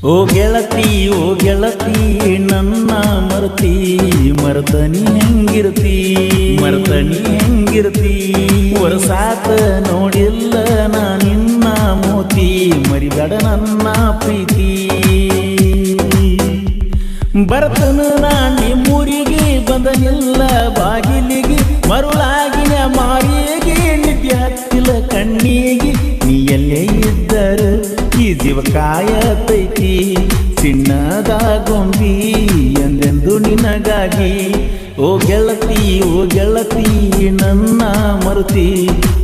ಓ ಗೆಳತಿ ನನ್ನ ಮರತಿ ಮರತನಿ ಹೆಂಗಿರ್ತಿ ವರ್ಷಾತ ನೋಡಿಲ್ಲ ನಾ ನಿನ್ನ ಮೋತಿ ಮರಿಬೇಡ ನನ್ನ ಪ್ರೀತಿ ಬರ್ತನ ನಾ ನಿಮ್ಮೂರಿಗೆ ಬಂದನಿಲ್ಲ ಬಾಗಿಲಿಗೆ ಮರುಳಾಗಿನ ಮಾರಿಗೆ ನಿದ್ದೆ ಹತ್ತಿಲ್ಲ ಕಣ್ಣಿಗೆ ನೀ ಎಲ್ಲೇ ಇದ್ದರು ಈ ಜೀವ ಕಾಯತೈತಿ ಚಿನ್ನದ ಗೊಂಬಿ ಎಂದೆಂದು ನಿನಗಾಗಿ ಓ ಗೆಳತಿ ನನ್ನ ಮರತಿ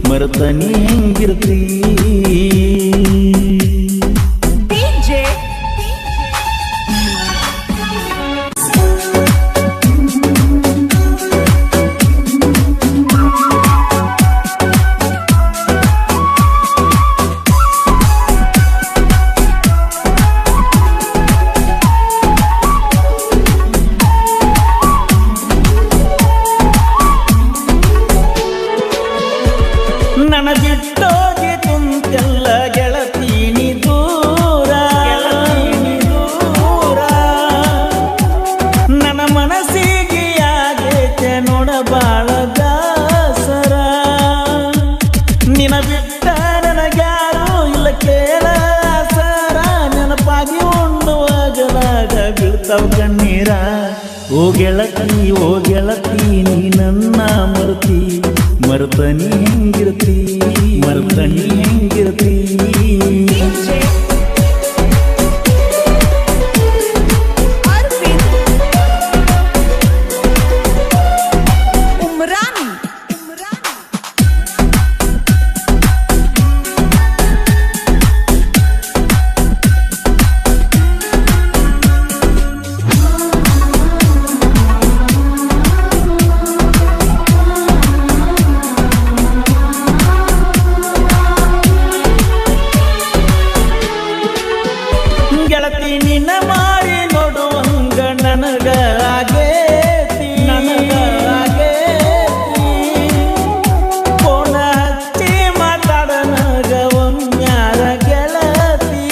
ಮರತನಿ ಹೆಂಗಿರ್ತಿ ನನ್ನ ಬಿಟ್ಟೋಗಿ ಕುಂತೆಲ್ಲ ಗೆಳತೀನಿ ದೂರ ನನ್ನ ಮನಸ್ಸಿಗೆ ಆಗೈತೆ ನೋಡ ಬಾಳ ದಾಸರ ನಿನ ಬಿಟ್ಟ ನನಗ್ಯಾರು ಇಲ್ಲ ಕೇಳ ಸರ ನೆನಪಾಗಿ ಉಣ್ಣುವಾಗಲಾಗ ಬೀಳ್ತಾವ ಕಣ್ಣೀರ ಓ ಗೆಳತಿ ನೀ ನನ್ನ ಮರತಿ ಮರತನಿ ಹೆಂಗಿರ್ತಿ ಗೆಳತಿ ನಿನ್ನ ಮಾಡಿ ನೋಡುವಂಗ ನನಗ ಆಗೇತಿ ಫೋನ ಹಚ್ಚಿ ಮಾತಾಡನಗ ಒಮ್ಮ್ಯಾರ ಗೆಳತಿ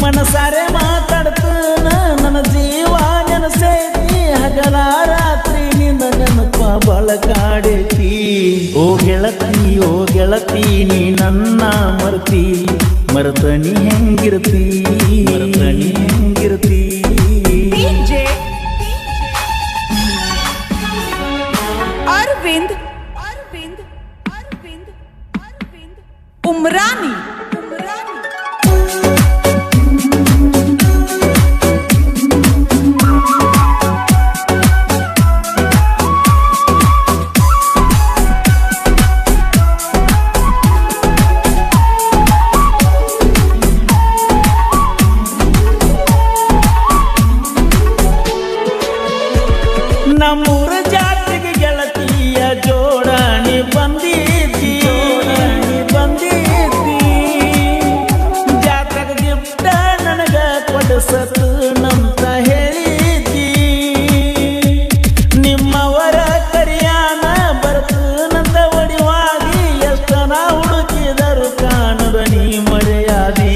ಮನಸಾರೆ ಮಾತಾಡ್ತನ ನನ್ನ ಜೀವ ನೆನಸೇತಿ ಹಗಲ ರಾತ್ರಿ ನಿನ್ನ ನೆನಪ ಬಳಕಾಡೇತಿ ಓ ಗೆಳತಿ ನೀ ನನ್ನ ಮರತಿ ಮರತನಿ ಹೆಂಗಿರ್ತಿ ಅರವಿಂದ್ ಉಮ್ರಾನಿ ನಮ್ಮೂರ ಜಾತಿಗೆ ಗೆಳತಿಯ ಜೋಡಣಿ ಬಂದೀತಿ ಜಾತ್ರೆಗ ಗಿಫ್ಟ ನನಗ ಕೊಡಸತು ನಂತ ಹೇಳಿದಿ ನಿಮ್ಮವರ ಕರಿಯಾನ ಬರ್ತನಂತ ಒಡಿವಾಗಿ ಎಷ್ಟನ ಹುಡುಕಿದರು ಕಾಣದ ನೀ ಮರೆಯಾದಿ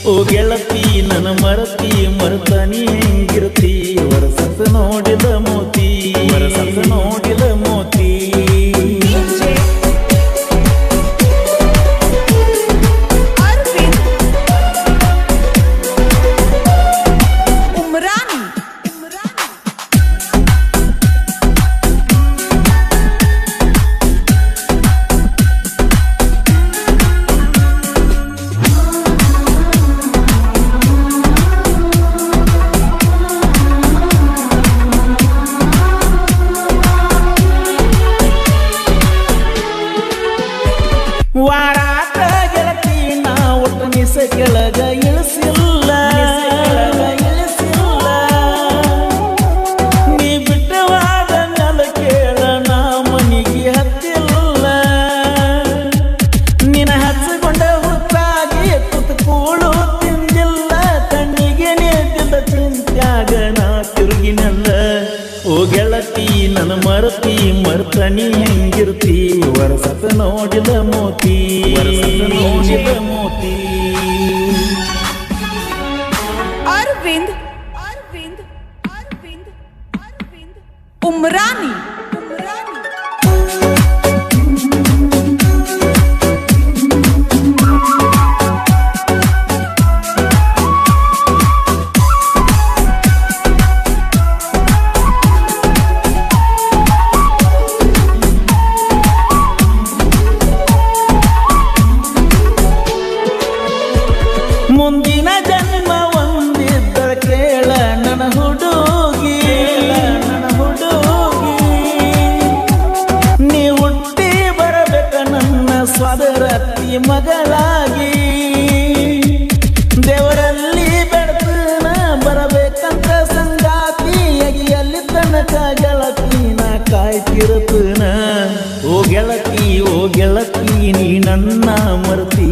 ಓ ಗೆಳತಿ ನನ್ನ ಮರತನಿ ಹೆಂಗಿರ್ತಿ ವರಸತ ನೋಡಿದ ಮೋತಿ ವಾರಾತ ಗೆಳತಿ ನಾ ಒಟ್ಟು ನಿಸ ಕೆಳಗ ಇಳಿಸಿಲ್ಲ ನೀ ಬಿಟ್ಟವಾದ ನೆಲ ಕೇಳ ನಾ ಮನಿಗೆ ಹತ್ತಿಲ್ಲ ನಿನ ಹಚ್ಚಿಕೊಂಡ ಹುತ್ತಾಗಿ ಕೂಳು ತಿಂದಿಲ್ಲ ಕಣ್ಣಿಗೆ ನೇತಿದ್ದ ಚಿಂತ್ಯಾಗ ನಾ ತಿರುಗಿನಲ್ಲ ಓ ಗೆಳತಿ ನನ್ನ ಮರತನಿ ಹೆಂಗಿರ್ತಿ ವರಸತ ನೋಡಿದ ಮೋತಿ अरविंद अरविंद अरविंद अरविंद उमरानी उमरानी ಮುಂದಿನ ಜನ್ಮ ಒಂದಿದ್ದ ಕೇಳ ನನ್ನ ಹುಡುಗಿ ನೀ ಹುಟ್ಟಿ ಬರಬೇಕ ನನ್ನ ಸೋದರತ್ತಿ ಮಗಳಾಗಿ ದೇವರಲ್ಲಿ ಬೆಳತನ ಬರಬೇಕಂತ ಸಂಗಾತಿಯಾಗಿ ಅಲ್ಲಿ ತನಕ ಗೆಳತಿ ನಾ ಕಾಯ್ತಿರುತ್ತನ ಓ ಗೆಳತಿ ನೀ ನನ್ನ ಮರ್ತಿ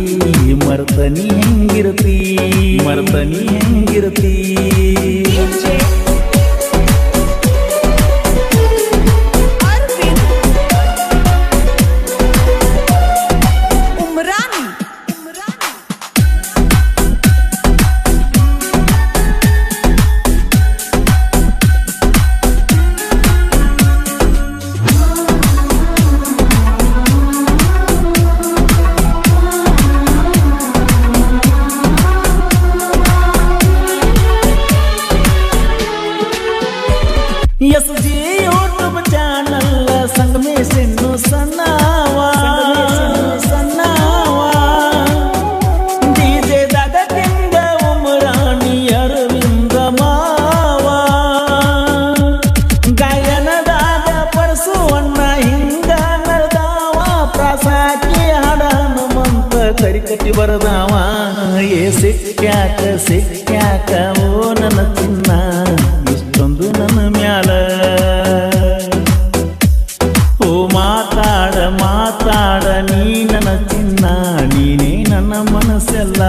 ಮರ್ತನಿ ಹೆಂಗಿರತಿ उमरानी SG ಯೂಟ್ಯೂಬ್ ಚಾನಲ್ ಸಂಗಮೇಶನ್ನು ಸಣ್ಣವಾ DJ ದಾಗ ಕಿಂಗ ಉಮರಾಣಿ ಅರವಿಂದ ಮಾವ ಗಾಯನದಾಗ ಪರಸುವಣ್ಣ ಹಿಂಗ ನಡ್ದಾವ ಪ್ರಾಸಾಕಿ ಹಾಡ ಹನುಮಂತ ಕರಿಕಟ್ಟಿ ಬರದಾವ ಏ ಸಿಕ್ಕ್ಯಾಕ ಓ ನನ್ನ ಚಿನ್ನ ಇಷ್ಟೊಂದು ನನ್ನ ಮ್ಯಾಲ ಓ ಮಾತಾಡ ನೀ ನನ್ನ ಚಿನ್ನ ನೀನೇ ನನ್ನ ಮನಸ್ಸೆಲ್ಲ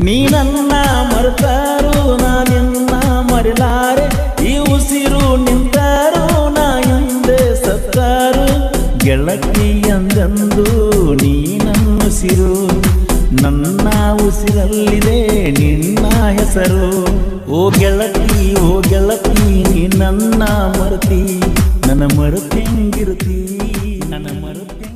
ನೀ ನನ್ನ ಮರೆತಾರು ನಾ ನಿನ್ನ ಮರೆಲಾರೆ ಈ ಉಸಿರು ನಿಂತಾರು ನಾ ಹಿಂದೆ ಸತ್ತಾರು ಗೆಳತಿ ಎಂದೆಂದು ನೀ ನನ್ನ ಉಸಿರು ನನ್ನ ಉಸಿರಲ್ಲಿದೆ ನಿನ್ನ ಹೆಸರು ಓ ಗೆಳತಿ ನೀ ನನ್ನ ಮರತಿ ನನ್ನ ಮರೆತೆಂಗಿರುತ್ತಿ ನನ್ನ ಮರೆತೆ